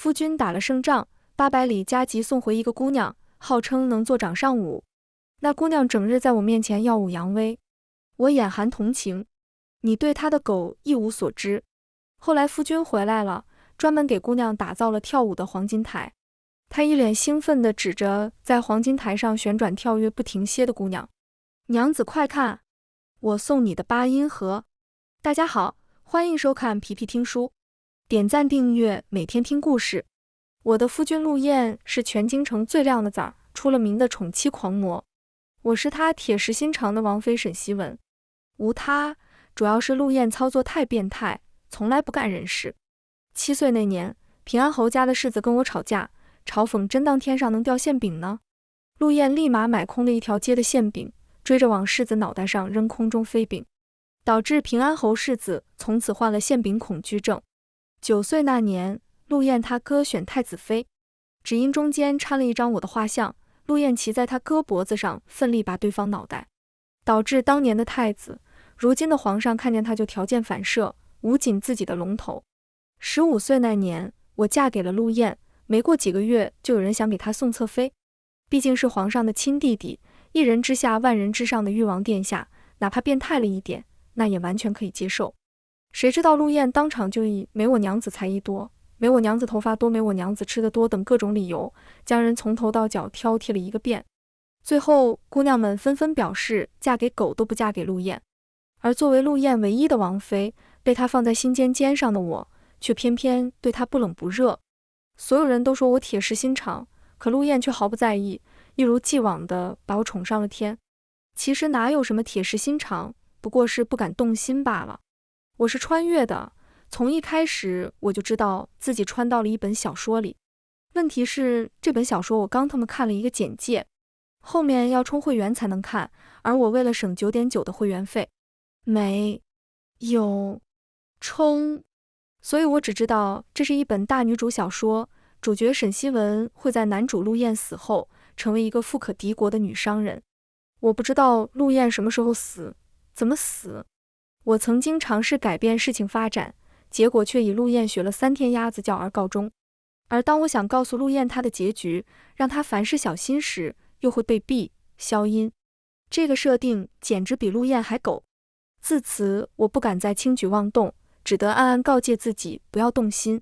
夫君打了胜仗，800里加急送回一个姑娘，号称能做掌上舞。那姑娘整日在我面前耀武扬威，我眼含同情。你对她的狗一无所知。后来夫君回来了，专门给姑娘打造了跳舞的黄金台。他一脸兴奋地指着在黄金台上旋转跳跃不停歇的姑娘：“娘子快看，我送你的8音盒。”大家好，欢迎收看皮皮听书，点赞订阅，每天听故事。我的夫君陆燕是全京城最靓的崽儿，出了名的宠妻狂魔。我是他铁石心肠的王妃沈西文。无他，主要是陆燕操作太变态，从来不干人事。7岁那年，平安侯家的世子跟我吵架，嘲讽真当天上能掉馅饼呢。陆燕立马买空了一条街的馅饼，追着往世子脑袋上扔空中飞饼，导致平安侯世子从此患了馅饼恐惧症。9岁那年，陆燕他哥选太子妃，只因中间掺了一张我的画像，陆燕骑在他哥脖子上奋力拔对方脑袋，导致当年的太子，如今的皇上看见他就条件反射，捂紧自己的龙头。15岁那年，我嫁给了陆燕，没过几个月就有人想给他送侧妃，毕竟是皇上的亲弟弟，一人之下万人之上的誉王殿下，哪怕变态了一点，那也完全可以接受。谁知道陆燕当场就以没我娘子才艺多，没我娘子头发多，没我娘子吃的多等各种理由，将人从头到脚挑剔了一个遍。最后姑娘们纷纷表示嫁给狗都不嫁给陆燕，而作为陆燕唯一的王妃，被她放在心尖上的我，却偏偏对她不冷不热。所有人都说我铁石心肠，可陆燕却毫不在意，一如既往地把我宠上了天。其实哪有什么铁石心肠，不过是不敢动心罢了。我是穿越的，从一开始我就知道自己穿到了一本小说里。问题是这本小说我刚他妈看了一个简介，后面要充会员才能看，而我为了省9.9的会员费，没有充，所以我只知道这是一本大女主小说，主角沈西文会在男主陆燕死后成为一个富可敌国的女商人。我不知道陆燕什么时候死，怎么死。我曾经尝试改变事情发展，结果却以陆燕学了3天鸭子叫而告终。而当我想告诉陆燕她的结局，让她凡事小心时，又会被毙消音。这个设定简直比陆燕还狗。自此我不敢再轻举妄动，只得暗暗告诫自己不要动心。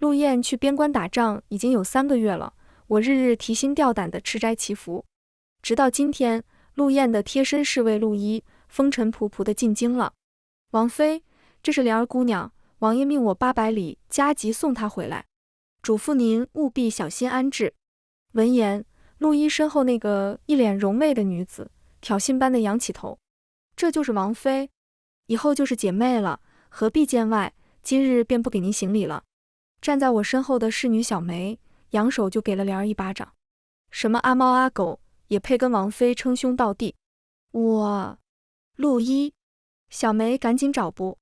陆燕去边关打仗已经有3个月了，我日日提心吊胆地吃斋祈福。直到今天，陆燕的贴身侍卫陆一风尘仆仆地进京了。王妃，这是莲儿姑娘，王爷命我800里加急送她回来，嘱咐您务必小心安置。闻言，陆一身后那个一脸柔媚的女子挑衅般的仰起头，这就是王妃，以后就是姐妹了，何必见外，今日便不给您行礼了。站在我身后的侍女小梅扬手就给了莲儿一巴掌，什么阿猫阿狗也配跟王妃称兄道弟。陆一，小梅赶紧找补，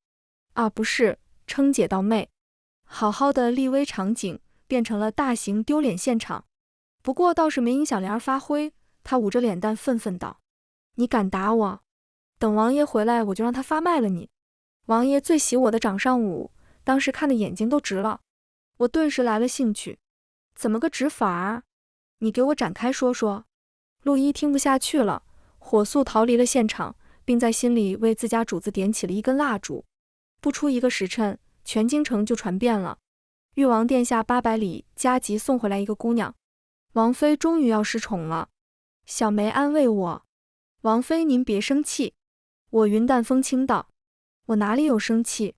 不是，称姐道妹。好好的立威场景变成了大型丢脸现场，不过倒是没影响莲儿发挥，她捂着脸蛋愤愤道：“你敢打我？等王爷回来我就让他发卖了你。”王爷最喜我的掌上舞，当时看的眼睛都直了。我顿时来了兴趣，怎么个直法儿？你给我展开说说。陆一听不下去了，火速逃离了现场，并在心里为自家主子点起了一根蜡烛。不出1个时辰，全京城就传遍了。誉王殿下800里加急送回来一个姑娘，王妃终于要失宠了。小梅安慰我：“王妃您别生气。”我云淡风轻道：“我哪里有生气？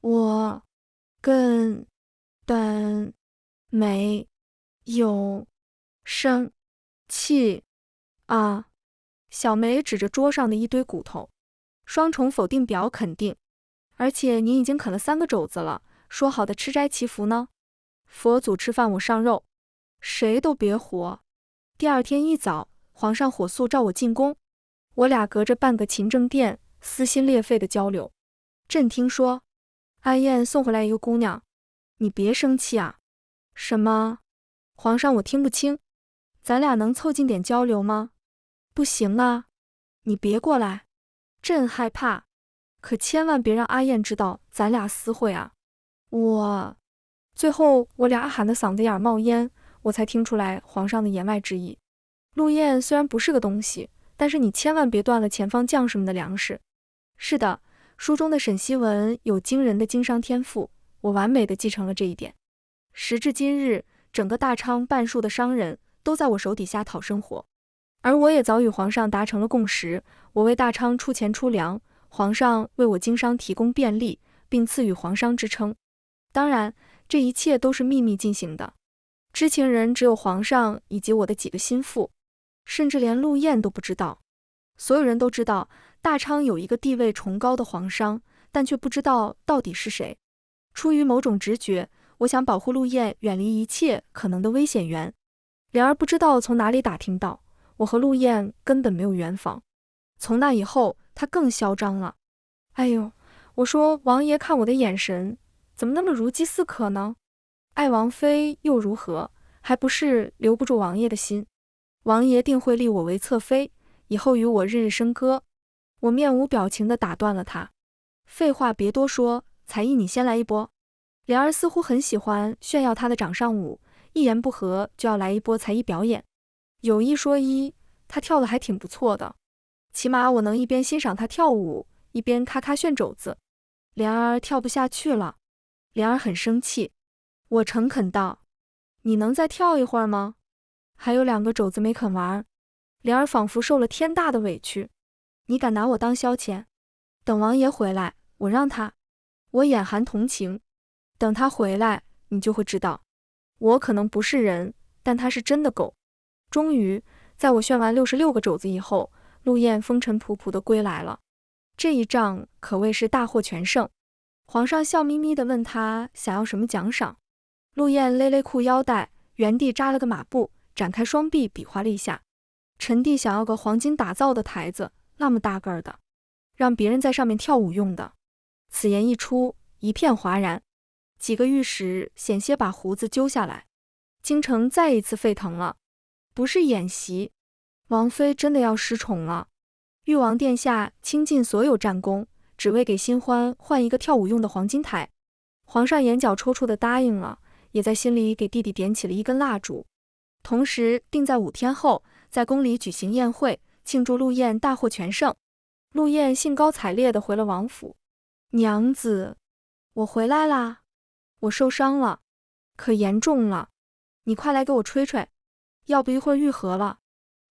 我根本没有生气啊！”小梅指着桌上的一堆骨头，双重否定表肯定。而且您已经啃了3个肘子了，说好的吃斋祈福呢？佛祖吃饭我上肉，谁都别活。第2天一早，皇上火速召我进宫，我俩隔着半个勤政殿，撕心裂肺的交流。朕听说阿燕送回来一个姑娘，你别生气啊。什么？皇上我听不清，咱俩能凑近点交流吗？不行啊，你别过来，朕害怕，可千万别让阿燕知道咱俩私会啊。我最后我俩喊得嗓子眼冒烟，我才听出来皇上的言外之意。陆燕虽然不是个东西，但是你千万别断了前方将士们的粮食。是的，书中的沈西文有惊人的经商天赋，我完美的继承了这一点。时至今日，整个大昌半数的商人都在我手底下讨生活，而我也早与皇上达成了共识，我为大昌出钱出粮，皇上为我经商提供便利，并赐予皇商之称。当然，这一切都是秘密进行的，知情人只有皇上以及我的几个心腹，甚至连陆燕都不知道。所有人都知道大昌有一个地位崇高的皇商，但却不知道到底是谁。出于某种直觉，我想保护陆燕远离一切可能的危险源。然而不知道从哪里打听到，我和陆燕根本没有圆房。从那以后，他更嚣张了。哎呦，我说王爷看我的眼神怎么那么如饥似渴呢？爱王妃又如何，还不是留不住王爷的心。王爷定会立我为侧妃，以后与我日日笙歌。我面无表情地打断了他。废话别多说，才艺你先来一波。莲儿似乎很喜欢炫耀他的掌上舞，一言不合就要来一波才艺表演。有一说一，他跳得还挺不错的，起码我能一边欣赏他跳舞，一边咔咔炫肘子。莲儿跳不下去了，莲儿很生气。我诚恳道：“你能再跳一会儿吗？还有2个肘子没肯玩。”莲儿仿佛受了天大的委屈。你敢拿我当消遣？等王爷回来，我让他。我眼含同情。等他回来，你就会知道，我可能不是人，但他是真的狗。终于，在我炫完66个肘子以后，陆燕风尘仆仆地归来了。这一仗可谓是大获全胜。皇上笑眯眯地问他想要什么奖赏。陆燕勒勒裤腰带，原地扎了个马步，展开双臂比划了一下。臣弟想要个黄金打造的台子，那么大个儿的，让别人在上面跳舞用的。此言一出，一片哗然。几个御史险些把胡子揪下来。京城再一次沸腾了。不是演习，王妃真的要失宠了。誉王殿下倾尽所有战功，只为给新欢换一个跳舞用的黄金台。皇上眼角抽搐地答应了，也在心里给弟弟点起了一根蜡烛。同时定在5天后，在宫里举行宴会，庆祝陆燕大获全胜。陆燕兴高采烈地回了王府。娘子，我回来啦。我受伤了，可严重了，你快来给我吹吹，要不一会儿愈合了。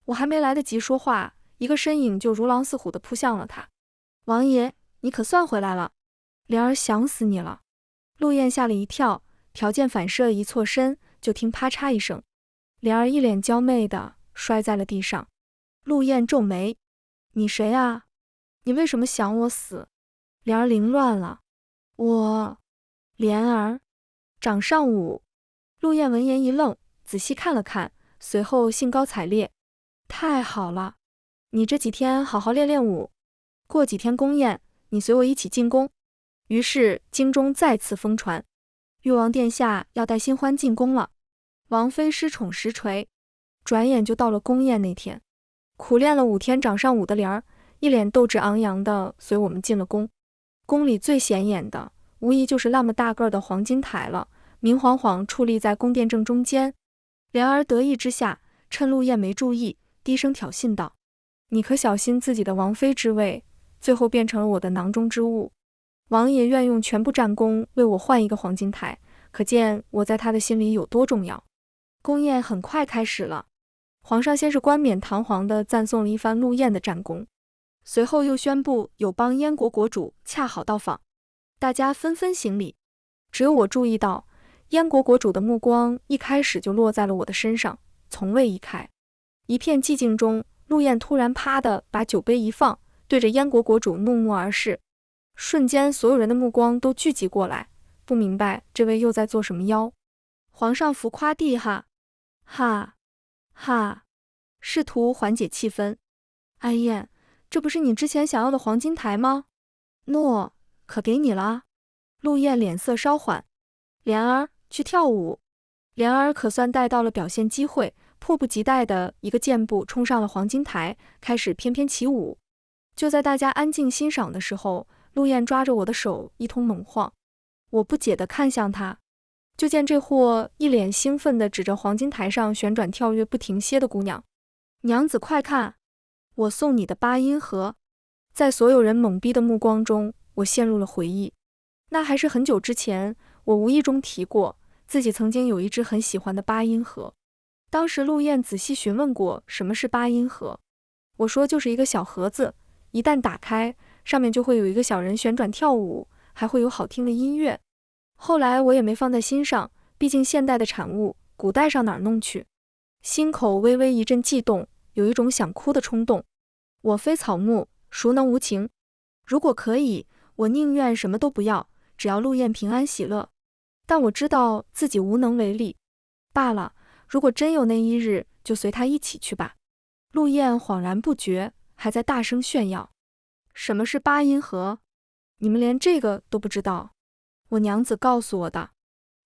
我还没来得及说话，一个身影就如狼似虎地扑向了他。王爷，你可算回来了，莲儿想死你了。陆燕吓了一跳，条件反射一错身，就听啪嚓一声，莲儿一脸娇媚地摔在了地上。陆燕皱眉，你谁啊？你为什么想我死？莲儿凌乱了。莲儿，掌上舞。陆燕闻言一愣，仔细看了看，随后兴高采烈，太好了，你这几天好好练练舞，过几天宫宴，你随我一起进宫。于是京中再次疯传，誉王殿下要带新欢进宫了，王妃失宠实锤。转眼就到了宫宴那天，苦练了5天掌上舞的莲儿，一脸斗志昂扬地随我们进了宫。宫里最显眼的无疑就是那么大个的黄金台了，明晃晃矗立在宫殿正中间。莲儿得意之下，趁陆燕没注意，低声挑衅道：“你可小心自己的王妃之位，最后变成了我的囊中之物。王爷愿用全部战功为我换一个黄金台，可见我在他的心里有多重要。”宫宴很快开始了，皇上先是冠冕堂皇地赞颂了一番陆燕的战功，随后又宣布友邦燕国国主恰好到访，大家纷纷行礼。只有我注意到，燕国国主的目光一开始就落在了我的身上，从未移开。一片寂静中，陆燕突然啪地把酒杯一放，对着燕国国主怒目而视。瞬间，所有人的目光都聚集过来，不明白这位又在做什么妖。皇上浮夸地哈，哈哈，试图缓解气氛。安燕，这不是你之前想要的黄金台吗？诺，可给你了。陆燕脸色稍缓，莲儿，去跳舞。莲儿可算带到了表现机会，迫不及待的一个箭步冲上了黄金台，开始翩翩起舞。就在大家安静欣赏的时候，陆燕抓着我的手一通猛晃。我不解地看向他，就见这货一脸兴奋地指着黄金台上旋转跳跃不停歇的姑娘：“娘子快看，我送你的八音盒！”在所有人懵逼的目光中，我陷入了回忆。那还是很久之前，我无意中提过自己曾经有一只很喜欢的八音盒。当时陆燕仔细询问过什么是八音盒，我说就是一个小盒子，一旦打开，上面就会有一个小人旋转跳舞，还会有好听的音乐。后来我也没放在心上，毕竟现代的产物，古代上哪儿弄去？心口微微一阵悸动，有一种想哭的冲动。我非草木，孰能无情？如果可以，我宁愿什么都不要，只要陆燕平安喜乐。但我知道自己无能为力。罢了，如果真有那一日，就随他一起去吧。陆燕恍然不觉，还在大声炫耀：“什么是八音盒？你们连这个都不知道？我娘子告诉我的，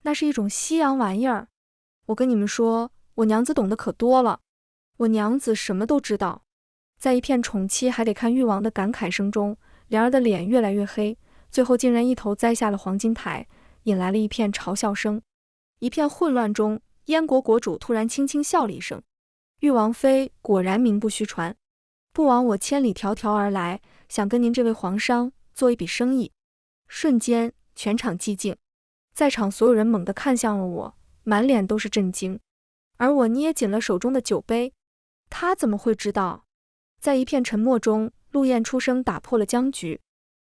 那是一种西洋玩意儿。我跟你们说，我娘子懂得可多了，我娘子什么都知道。”在一片宠妻还得看誉王的感慨声中，莲儿的脸越来越黑，最后竟然一头栽下了黄金台，引来了一片嘲笑声。一片混乱中，燕国国主突然轻轻笑了一声：“誉王妃果然名不虚传，不枉我千里迢迢而来，想跟您这位皇商做一笔生意。”瞬间，全场寂静，在场所有人猛地看向了我，满脸都是震惊。而我捏紧了手中的酒杯。他怎么会知道？在一片沉默中，陆燕出声打破了僵局：“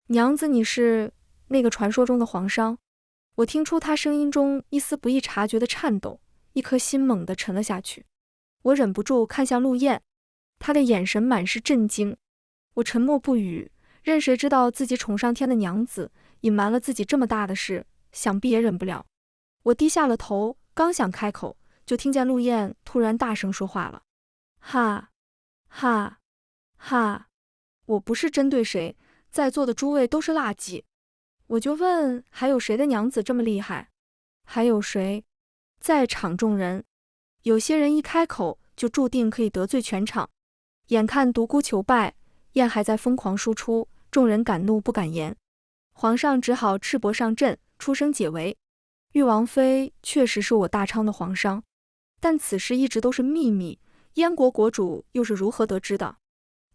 娘子，你是那个传说中的皇商？”我听出他声音中一丝不易察觉的颤抖，一颗心猛地沉了下去。我忍不住看向陆燕，她的眼神满是震惊。我沉默不语，任谁知道自己宠上天的娘子隐瞒了自己这么大的事，想必也忍不了。我低下了头，刚想开口，就听见陆燕突然大声说话了：“哈，哈，哈！我不是针对谁，在座的诸位都是垃圾。我就问，还有谁的娘子这么厉害？还有谁？”在场众人，有些人一开口就注定可以得罪全场。眼看独孤求败，燕还在疯狂输出，众人敢怒不敢言。皇上只好赤膊上阵，出声解围。誉王妃确实是我大昌的皇商，但此事一直都是秘密，燕国国主又是如何得知的？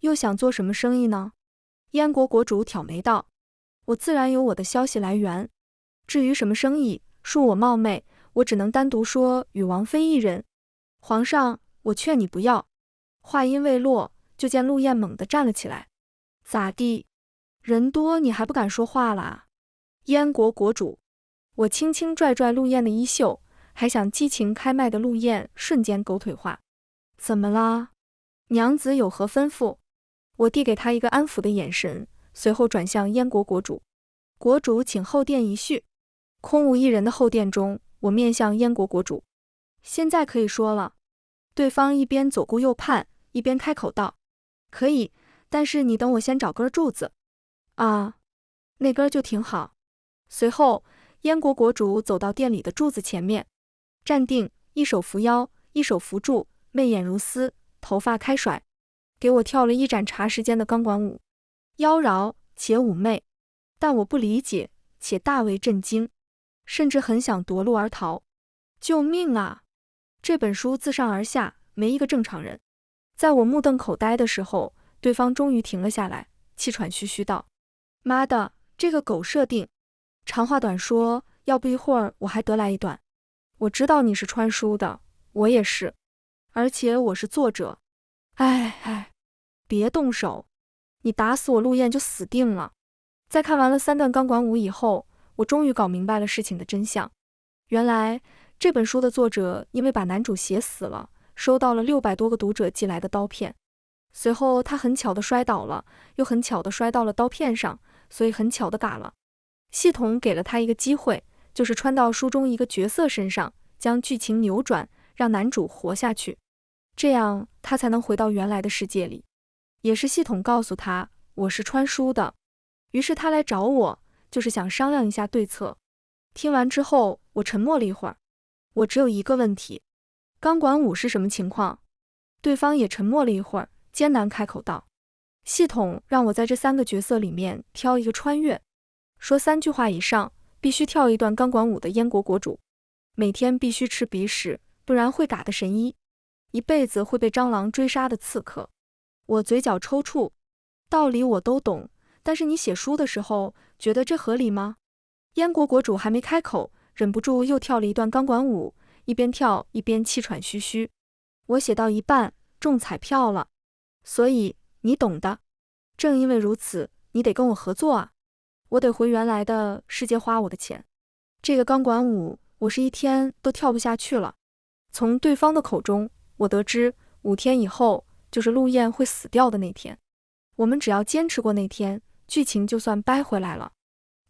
又想做什么生意呢？燕国国主挑眉道：“我自然有我的消息来源，至于什么生意，恕我冒昧，我只能单独说与王妃一人。皇上，我劝你不要。”话音未落，就见陆燕猛地站了起来：“咋地？人多你还不敢说话啦？”燕国国主，我轻轻拽拽陆燕的衣袖，还想激情开麦的陆燕瞬间狗腿化：“怎么啦？娘子有何吩咐？”我递给他一个安抚的眼神，随后转向燕国国主：“国主请后殿一叙。”空无一人的后殿中，我面向燕国国主：“现在可以说了。”对方一边左顾右盼，一边开口道：“可以，但是你等我先找根柱子。”“啊，那根就挺好。”随后，燕国国主走到殿里的柱子前面，站定，一手扶腰，一手扶柱，媚眼如丝，头发开甩，给我跳了一盏茶时间的钢管舞，妖娆且妩媚，但我不理解，且大为震惊，甚至很想夺路而逃。救命啊！这本书自上而下没一个正常人。在我目瞪口呆的时候，对方终于停了下来，气喘吁吁道：“妈的，这个狗设定！长话短说，要不一会儿我还得来一段。我知道你是穿书的，我也是，而且我是作者。哎，别动手，你打死我陆燕就死定了。”在看完了3段钢管舞以后，我终于搞明白了事情的真相。原来这本书的作者因为把男主写死了，收到了600多个读者寄来的刀片。随后他很巧地摔倒了，又很巧地摔到了刀片上，所以很巧地嘎了。系统给了他一个机会，就是穿到书中一个角色身上，将剧情扭转，让男主活下去，这样他才能回到原来的世界里。也是系统告诉他我是穿书的，于是他来找我，就是想商量一下对策。听完之后，我沉默了一会儿。我只有一个问题：钢管舞是什么情况？对方也沉默了一会儿，艰难开口道：“系统让我在这3个角色里面挑一个穿越，说3句话以上，必须跳一段钢管舞的燕国国主。”每天必须吃鼻屎，不然会嘎的神医，一辈子会被蟑螂追杀的刺客。我嘴角抽搐，道理我都懂，但是你写书的时候，觉得这合理吗？燕国国主还没开口，忍不住又跳了一段钢管舞，一边跳一边气喘吁吁。我写到一半，中彩票了，所以你懂的。正因为如此，你得跟我合作啊！我得回原来的世界花我的钱。这个钢管舞，我是一天都跳不下去了。从对方的口中，我得知5天以后就是陆燕会死掉的那天。我们只要坚持过那天，剧情就算掰回来了。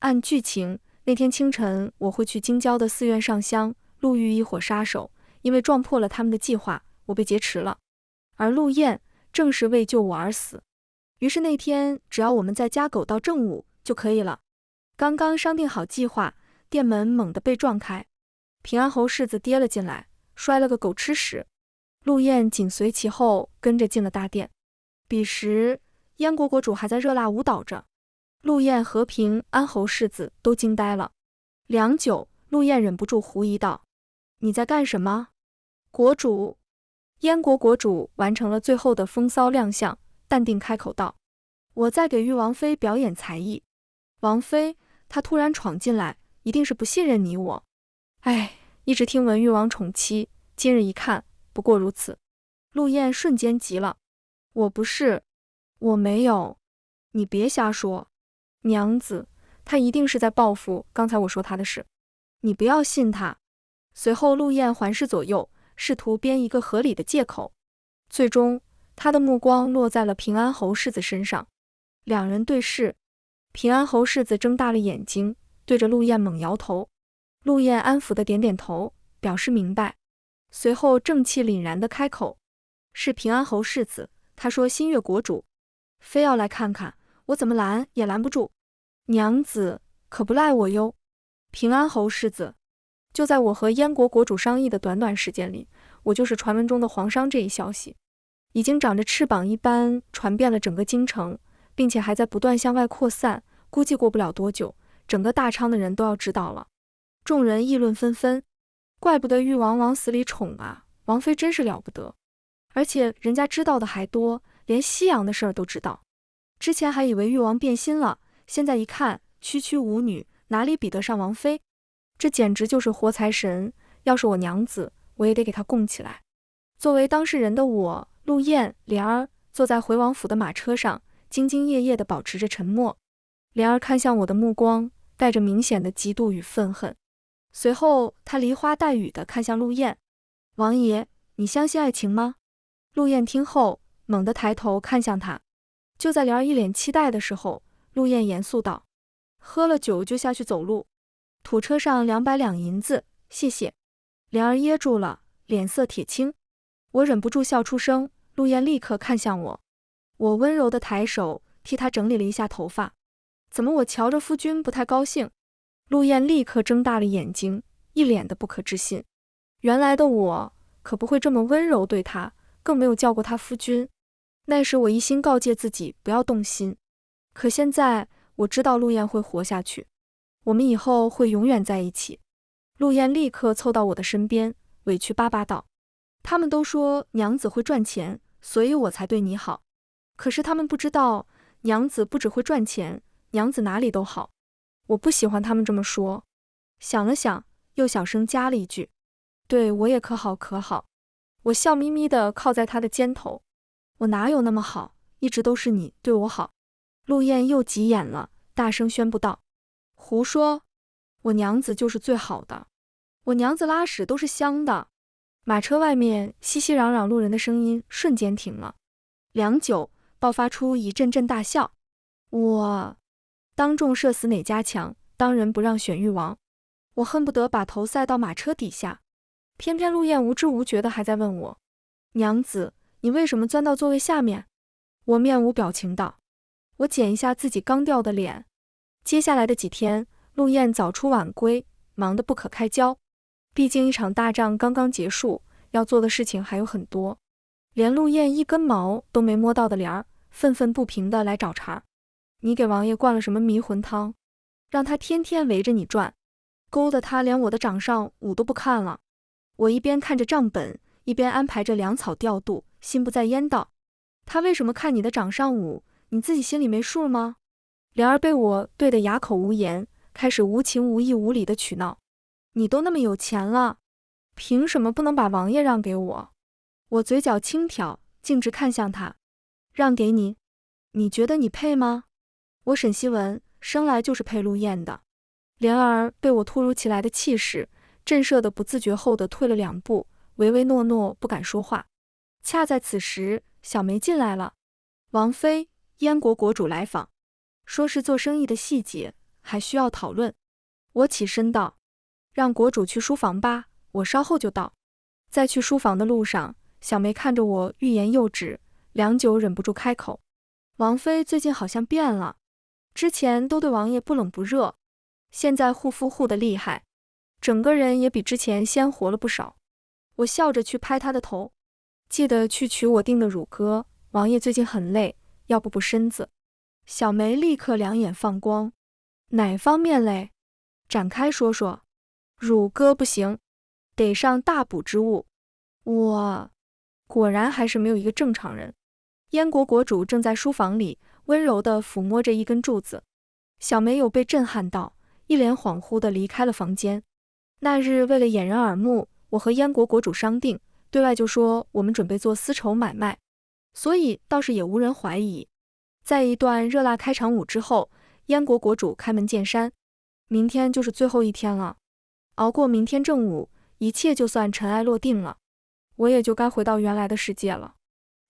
按剧情，那天清晨我会去京郊的寺院上香，陆玉一伙杀手因为撞破了他们的计划，我被劫持了。而陆燕正是为救我而死。于是那天只要我们再加狗到正午就可以了。刚刚商定好计划，店门猛地被撞开，平安侯世子跌了进来，摔了个狗吃屎。陆燕紧随其后跟着进了大殿。彼时燕国国主还在热辣舞蹈着，陆燕和平安侯世子都惊呆了。良久，陆燕忍不住狐疑道：“你在干什么？”国主。燕国国主完成了最后的风骚亮相，淡定开口道：“我在给玉王妃表演才艺。”王妃，她突然闯进来，一定是不信任你我。哎，一直听闻玉王宠妻，今日一看，不过如此。陆燕瞬间急了：“我不是，我没有，你别瞎说。娘子，她一定是在报复刚才我说她的事，你不要信她。”随后陆燕环视左右，试图编一个合理的借口。最终他的目光落在了平安侯世子身上。两人对视，平安侯世子睁大了眼睛，对着陆燕猛摇头。陆燕安抚的点点头，表示明白。随后正气凛然地开口：“是平安侯世子，他说新月国主非要来看看，我怎么拦也拦不住。娘子可不赖我哟。”平安侯世子，就在我和燕国国主商议的短短时间里，我就是传闻中的皇商这一消息，已经长着翅膀一般传遍了整个京城，并且还在不断向外扩散，估计过不了多久，整个大昌的人都要知道了。众人议论纷纷，怪不得誉王往死里宠啊，王妃真是了不得，而且人家知道的还多，连西洋的事儿都知道。之前还以为誉王变心了，现在一看，区区舞女哪里比得上王妃？这简直就是活财神，要是我娘子，我也得给她供起来。作为当事人的我，陆燕、莲儿坐在回王府的马车上，兢兢业业地保持着沉默。莲儿看向我的目光带着明显的嫉妒与愤恨，随后她梨花带雨地看向陆燕：“王爷，你相信爱情吗？”陆燕听后猛地抬头看向他。就在莲儿一脸期待的时候，陆燕严肃道：“喝了酒就下去走路，土车上200两银子，谢谢。”莲儿噎住了，脸色铁青。我忍不住笑出声，陆燕立刻看向我，我温柔地抬手替她整理了一下头发。怎么我瞧着夫君不太高兴？陆燕立刻睁大了眼睛，一脸的不可置信。原来的我可不会这么温柔对她，更没有叫过她夫君。那时我一心告诫自己不要动心，可现在我知道陆燕会活下去，我们以后会永远在一起。陆燕立刻凑到我的身边，委屈巴巴道：“他们都说娘子会赚钱，所以我才对你好。可是他们不知道，娘子不只会赚钱，娘子哪里都好。我不喜欢他们这么说。”想了想，又小声加了一句：“对我也可好可好。”我笑眯眯地靠在他的肩头：“我哪有那么好，一直都是你对我好。”陆燕又急眼了，大声宣布道：“胡说！我娘子就是最好的，我娘子拉屎都是香的。”马车外面熙熙攘攘路人的声音瞬间停了，良久爆发出一阵阵大笑。我当众射死哪家强，当仁不让选誉王。我恨不得把头塞到马车底下，偏偏陆燕无知无觉的还在问我：“娘子，你为什么钻到座位下面？”我面无表情道：“我捡一下自己刚掉的脸。”接下来的几天，陆燕早出晚归，忙得不可开交。毕竟一场大仗刚刚结束，要做的事情还有很多。连陆燕一根毛都没摸到的莲儿，愤愤不平地来找茬：“你给王爷灌了什么迷魂汤，让他天天围着你转？”勾得他连我的掌上舞都不看了。我一边看着账本，一边安排着粮草调度，心不在焉道：他为什么看你的掌上舞？你自己心里没数吗？莲儿被我对得哑口无言，开始无情无义无理的取闹。你都那么有钱了，凭什么不能把王爷让给我？我嘴角轻挑，径直看向他。让给你？你觉得你配吗？我沈西文生来就是配陆燕的。莲儿被我突如其来的气势震慑得不自觉后的退了2步，唯唯诺诺不敢说话。恰在此时，小梅进来了。王妃，燕国国主来访，说是做生意的细节，还需要讨论。我起身道：让国主去书房吧，我稍后就到。在去书房的路上，小梅看着我欲言又止，良久忍不住开口：王妃最近好像变了，之前都对王爷不冷不热，现在护肤护得厉害，整个人也比之前鲜活了不少。我笑着去拍她的头，记得去取我订的乳鸽，王爷最近很累，要不补身子。小梅立刻两眼放光：哪方面累？展开说说。乳鸽不行，得上大补之物。我果然还是没有一个正常人。燕国国主正在书房里温柔地抚摸着一根柱子，小梅有被震撼到，一脸恍惚地离开了房间。那日为了掩人耳目，我和燕国国主商定，对外就说我们准备做丝绸买卖，所以倒是也无人怀疑。在一段热辣开场舞之后，燕国国主开门见山：明天就是最后一天了，熬过明天正午，一切就算尘埃落定了，我也就该回到原来的世界了。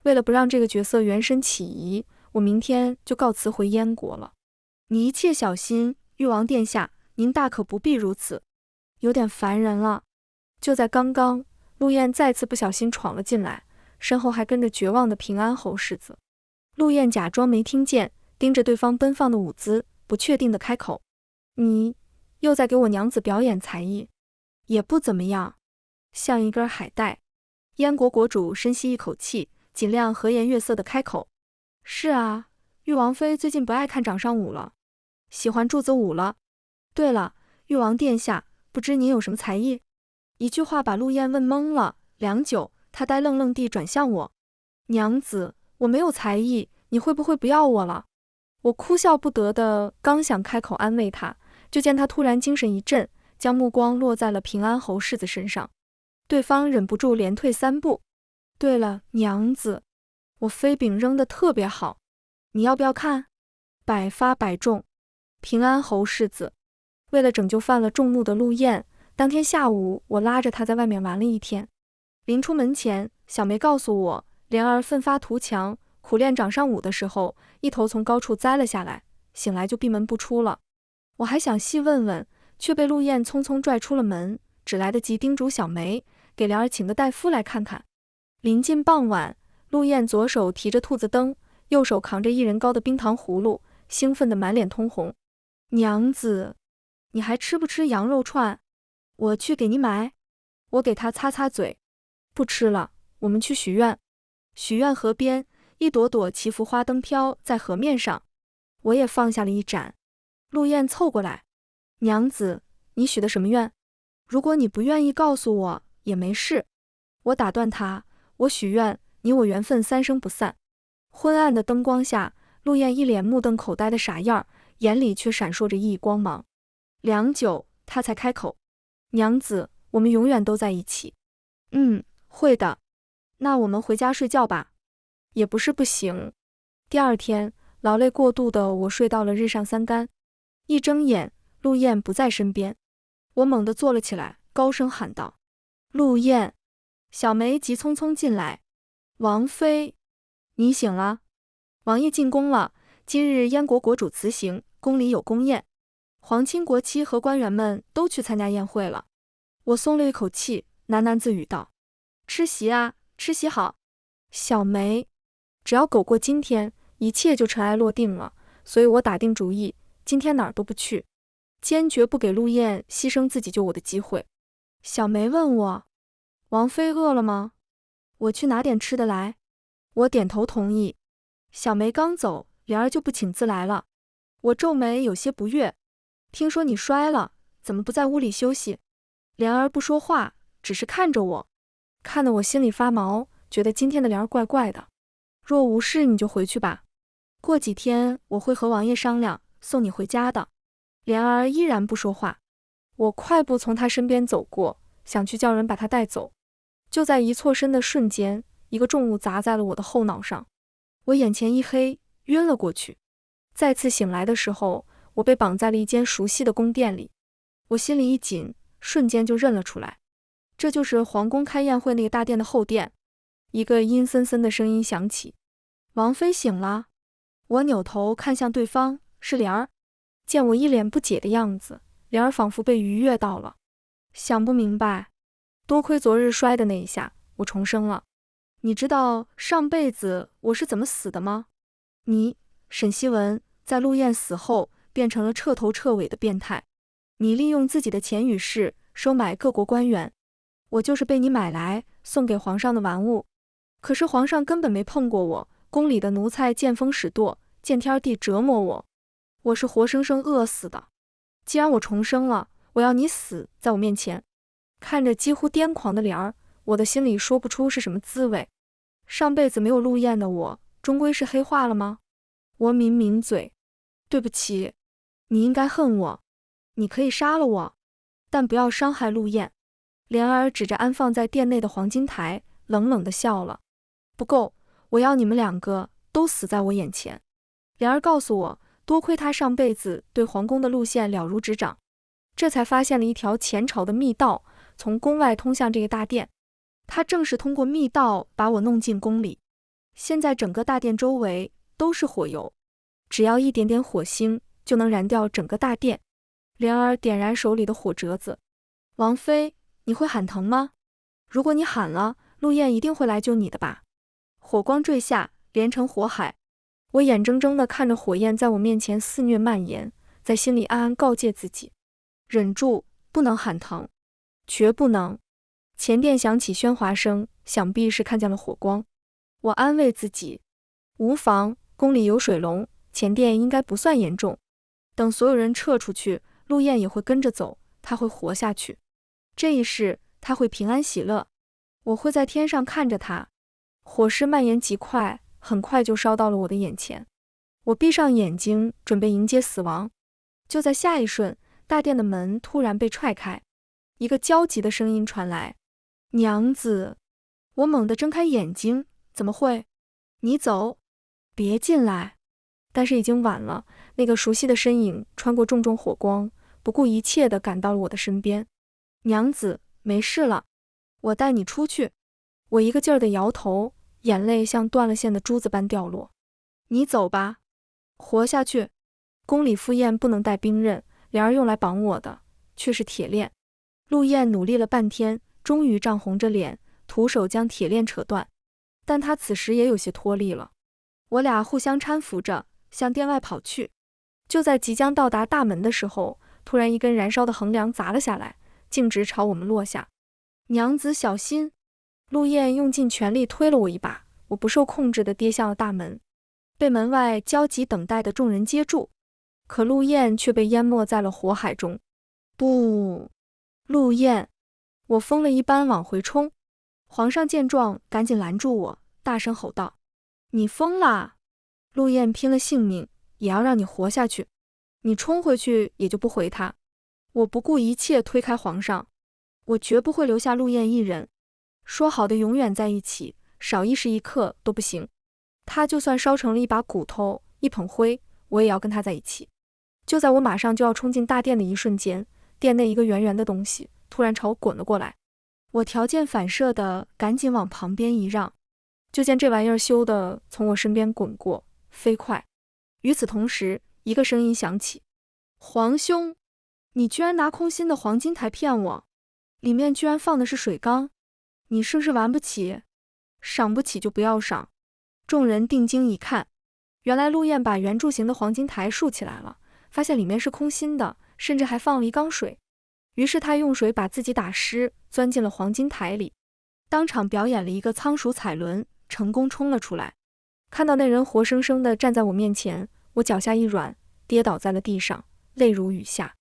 为了不让这个角色原身起疑，我明天就告辞回燕国了。你一切小心，誉王殿下，您大可不必如此，有点烦人了。就在刚刚，陆燕再次不小心闯了进来，身后还跟着绝望的平安侯世子。陆燕假装没听见，盯着对方奔放的舞姿，不确定地开口：你又在给我娘子表演才艺？也不怎么样，像一根海带。燕国国主深吸一口气，尽量和颜悦色地开口：是啊，誉王妃最近不爱看掌上舞了，喜欢柱子舞了。对了，誉王殿下，不知您有什么才艺？一句话把陆燕问懵了，良久，她呆愣愣地转向我：娘子，我没有才艺，你会不会不要我了？我哭笑不得的刚想开口安慰她，就见她突然精神一振，将目光落在了平安侯世子身上。对方忍不住连退3步。对了，娘子，我飞饼扔得特别好，你要不要看？百发百中。平安侯世子，为了拯救犯了众怒的陆燕，当天下午我拉着她在外面玩了一天。临出门前，小梅告诉我，莲儿奋发图强，苦练掌上舞的时候，一头从高处栽了下来，醒来就闭门不出了。我还想细问问，却被陆燕匆匆拽出了门，只来得及叮嘱小梅，给莲儿请个大夫来看看。临近傍晚，陆燕左手提着兔子灯，右手扛着1人高的冰糖葫芦，兴奋得满脸通红。娘子，你还吃不吃羊肉串？我去给你买。我给她擦擦嘴。不吃了，我们去许愿。许愿河边，一朵朵祈福花灯飘在河面上，我也放下了一盏。陆燕凑过来：娘子，你许的什么愿？如果你不愿意告诉我也没事。我打断她：我许愿你我缘分3生不散。昏暗的灯光下，陆燕一脸目瞪口呆的傻样，眼里却闪烁着熠熠光芒。良久，她才开口：娘子，我们永远都在一起。会的。那我们回家睡觉吧。也不是不行。第2天，劳累过度的我睡到了日上3竿。一睁眼，陆燕不在身边。我猛地坐了起来，高声喊道：陆燕！小梅急匆匆进来：王妃，你醒了？王爷进宫了，今日燕国国主辞行，宫里有宫宴，皇亲国戚和官员们都去参加宴会了。我松了一口气，喃喃自语道：吃席啊，吃席好。小梅，只要苟过今天，一切就尘埃落定了，所以我打定主意，今天哪儿都不去，坚决不给陆燕牺牲自己救我的机会。小梅问我：王妃饿了吗？我去拿点吃的来。我点头同意。小梅刚走，莲儿就不请自来了。我皱眉有些不悦：听说你摔了，怎么不在屋里休息？莲儿不说话，只是看着我，看得我心里发毛，觉得今天的莲儿怪怪的。若无事你就回去吧，过几天我会和王爷商量，送你回家的。莲儿依然不说话，我快步从她身边走过，想去叫人把她带走。就在一错身的瞬间，一个重物砸在了我的后脑上，我眼前一黑，晕了过去。再次醒来的时候，我被绑在了一间熟悉的宫殿里，我心里一紧，瞬间就认了出来，这就是皇宫开宴会那个大殿的后殿。一个阴森森的声音响起：王妃醒了。我扭头看向对方，是莲儿。见我一脸不解的样子，莲儿仿佛被愉悦到了。想不明白，多亏昨日摔的那一下，我重生了。你知道上辈子我是怎么死的吗？你，沈西文，在陆燕死后变成了彻头彻尾的变态。你利用自己的钱与势收买各国官员，我就是被你买来送给皇上的玩物。可是皇上根本没碰过我，宫里的奴才见风使舵，见天地折磨我，我是活生生饿死的。既然我重生了，我要你死在我面前。看着几乎癫狂的莲儿，我的心里说不出是什么滋味。上辈子没有陆燕的我，终归是黑化了吗？我抿抿嘴，对不起，你应该恨我，你可以杀了我，但不要伤害陆燕。莲儿指着安放在殿内的黄金台，冷冷地笑了。不够，我要你们两个都死在我眼前。莲儿告诉我，多亏她上辈子对皇宫的路线了如指掌，这才发现了一条前朝的密道，从宫外通向这个大殿。她正是通过密道把我弄进宫里。现在整个大殿周围都是火油，只要一点点火星就能燃掉整个大殿。莲儿点燃手里的火折子。王妃，你会喊疼吗？如果你喊了，陆燕一定会来救你的吧。火光坠下，连成火海。我眼睁睁地看着火焰在我面前肆虐蔓延，在心里暗暗告诫自己，忍住，不能喊疼，绝不能。前殿响起喧哗声，想必是看见了火光。我安慰自己，无妨，宫里有水龙，前殿应该不算严重。等所有人撤出去，陆燕也会跟着走，她会活下去。这一世，她会平安喜乐。我会在天上看着她。火势蔓延极快，很快就烧到了我的眼前。我闭上眼睛，准备迎接死亡。就在下一瞬，大殿的门突然被踹开，一个焦急的声音传来：娘子！我猛地睁开眼睛，怎么会？你走，别进来！但是已经晚了，那个熟悉的身影穿过重重火光，不顾一切地赶到了我的身边。娘子，没事了，我带你出去。我一个劲儿地摇头，眼泪像断了线的珠子般掉落。你走吧，活下去。宫里赴宴不能带兵刃，莲儿用来绑我的却是铁链。陆燕努力了半天，终于涨红着脸，徒手将铁链扯断，但她此时也有些脱力了。我俩互相搀扶着向殿外跑去。就在即将到达大门的时候，突然一根燃烧的横梁砸了下来，径直朝我们落下。娘子小心！陆燕用尽全力推了我一把，我不受控制地跌向了大门，被门外焦急等待的众人接住。可陆燕却被淹没在了火海中。不，陆燕！我疯了一般往回冲。皇上见状，赶紧拦住我，大声吼道：你疯啦！陆燕拼了性命也要让你活下去，你冲回去也就不回他。我不顾一切推开皇上，我绝不会留下陆燕一人。说好的永远在一起，少一时一刻都不行。他就算烧成了一把骨头，一捧灰，我也要跟他在一起。就在我马上就要冲进大殿的一瞬间，殿内一个圆圆的东西突然朝我滚了过来。我条件反射的赶紧往旁边一让，就见这玩意儿咻的从我身边滚过，飞快。与此同时，一个声音响起：皇兄，你居然拿空心的黄金台骗我，里面居然放的是水缸，你是不是玩不起？赏不起就不要赏。众人定睛一看，原来陆燕把圆柱形的黄金台竖起来了，发现里面是空心的，甚至还放了一缸水。于是他用水把自己打湿，钻进了黄金台里，当场表演了一个仓鼠踩轮，成功冲了出来。看到那人活生生地站在我面前，我脚下一软，跌倒在了地上，泪如雨下。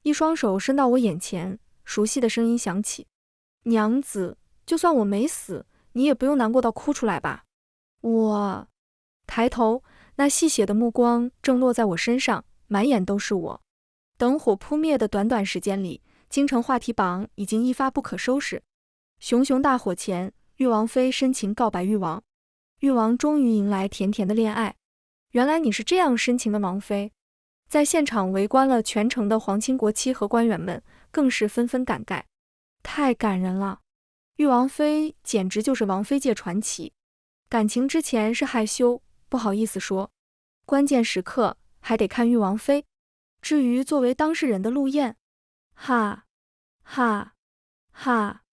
一双手伸到我眼前，熟悉的声音响起：娘子，就算我没死，你也不用难过到哭出来吧。我抬头，那戏谑的目光正落在我身上，满眼都是我。等火扑灭的短短时间里，京城话题榜已经一发不可收拾。熊熊大火前，玉王妃深情告白誉王，誉王终于迎来甜甜的恋爱。原来你是这样深情的王妃。在现场围观了全城的皇亲国戚和官员们，更是纷纷感慨：太感人了！誉王妃简直就是王妃界传奇。感情之前是害羞，不好意思说，关键时刻还得看誉王妃。至于作为当事人的陆燕，哈哈哈，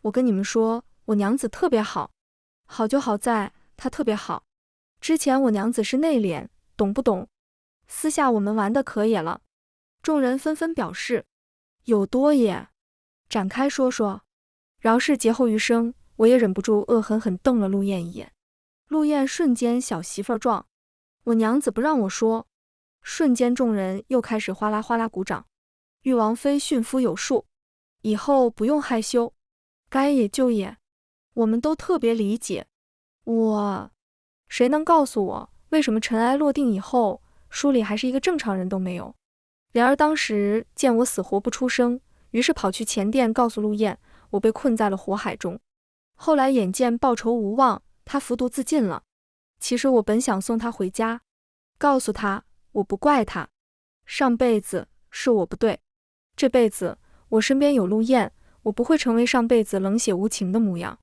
我跟你们说，我娘子特别好，好就好在她特别好。之前我娘子是内敛，懂不懂？私下我们玩的可野了。众人纷纷表示有多野，展开说说。饶是劫后余生，我也忍不住恶狠狠瞪了陆燕一眼。陆燕瞬间小媳妇儿状，我娘子不让我说。瞬间众人又开始哗啦哗啦鼓掌。誉王妃驯夫有术，以后不用害羞，该野就野，我们都特别理解。谁能告诉我，为什么尘埃落定以后，书里还是一个正常人都没有？莲儿当时见我死活不出声，于是跑去前殿告诉陆燕，我被困在了火海中。后来眼见报仇无望，他服毒自尽了。其实我本想送他回家，告诉他我不怪他，上辈子是我不对，这辈子我身边有陆燕，我不会成为上辈子冷血无情的模样。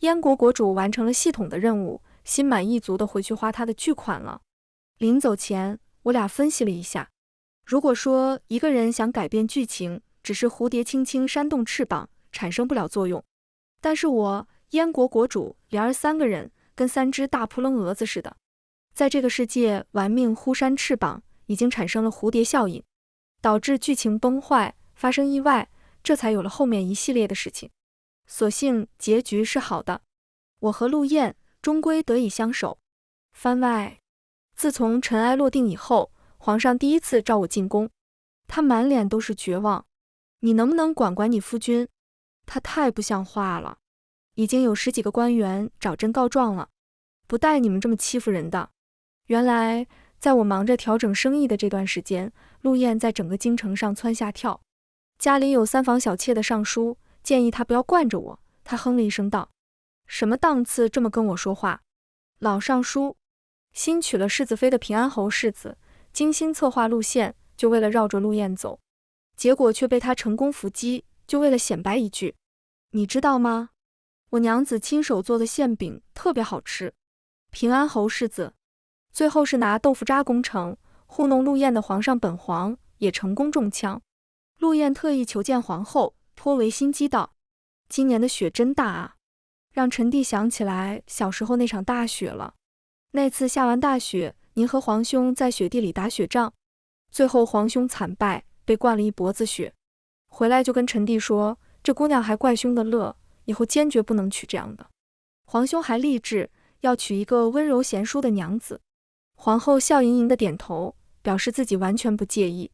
燕国国主完成了系统的任务，心满意足地回去花他的巨款了。临走前，我俩分析了一下，如果说一个人想改变剧情，只是蝴蝶轻轻扇动翅膀，产生不了作用。但是我燕国国主莲儿三个人跟三只大扑棱蛾子似的，在这个世界玩命忽扇翅膀，已经产生了蝴蝶效应，导致剧情崩坏，发生意外，这才有了后面一系列的事情。所幸结局是好的，我和陆燕终归得以相守。番外，自从尘埃落定以后，皇上第一次召我进宫，他满脸都是绝望。你能不能管管你夫君？他太不像话了，已经有10几个官员找朕告状了，不带你们这么欺负人的。原来在我忙着调整生意的这段时间，陆燕在整个京城上蹿下跳。家里有3房小妾的上书，建议他不要惯着我。他哼了一声道：什么档次这么跟我说话？老上书新娶了世子妃的平安侯世子，精心策划路线，就为了绕着陆燕走，结果却被他成功伏击，就为了显摆一句，你知道吗？我娘子亲手做的馅饼特别好吃。平安侯世子最后是拿豆腐渣攻城，糊弄陆燕的皇上本皇也成功中枪。陆燕特意求见皇后，颇为心机道：今年的雪真大啊，让臣弟想起来小时候那场大雪了。那次下完大雪，您和皇兄在雪地里打雪仗，最后皇兄惨败，被灌了一脖子血，回来就跟臣弟说，这姑娘还怪凶的乐，以后坚决不能娶这样的。皇兄还立志要娶一个温柔贤淑的娘子。皇后笑盈盈的点头，表示自己完全不介意，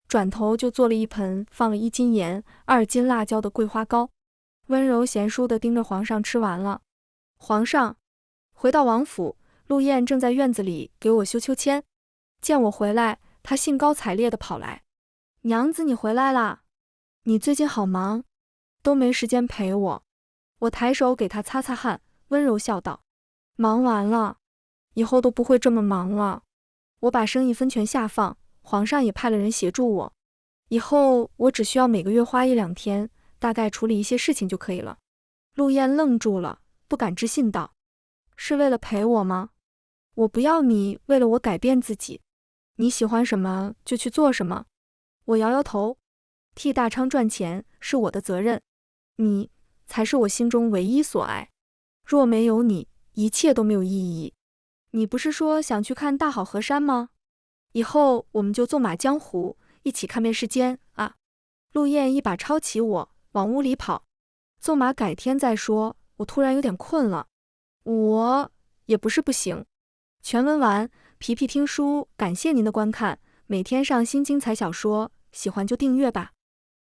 转头就做了一盆放了1斤盐、2斤辣椒的桂花糕，温柔贤淑地盯着皇上吃完了。皇上回到王府，陆燕正在院子里给我修秋千，见我回来，她兴高采烈地跑来：娘子你回来啦，你最近好忙，都没时间陪我。我抬手给她擦擦汗，温柔笑道：忙完了，以后都不会这么忙了。我把生意分权下放，皇上也派了人协助我，以后我只需要每个月花1-2天，大概处理一些事情就可以了。陆燕愣住了，不敢置信道：是为了陪我吗？我不要你为了我改变自己，你喜欢什么就去做什么。我摇摇头，替大昌赚钱是我的责任，你才是我心中唯一所爱。若没有你，一切都没有意义。你不是说想去看大好河山吗？以后我们就纵马江湖，一起看遍世间啊！陆燕一把抄起我，往屋里跑。纵马改天再说，我突然有点困了。我也不是不行。全文完，皮皮听书感谢您的观看，每天上新精彩小说，喜欢就订阅吧。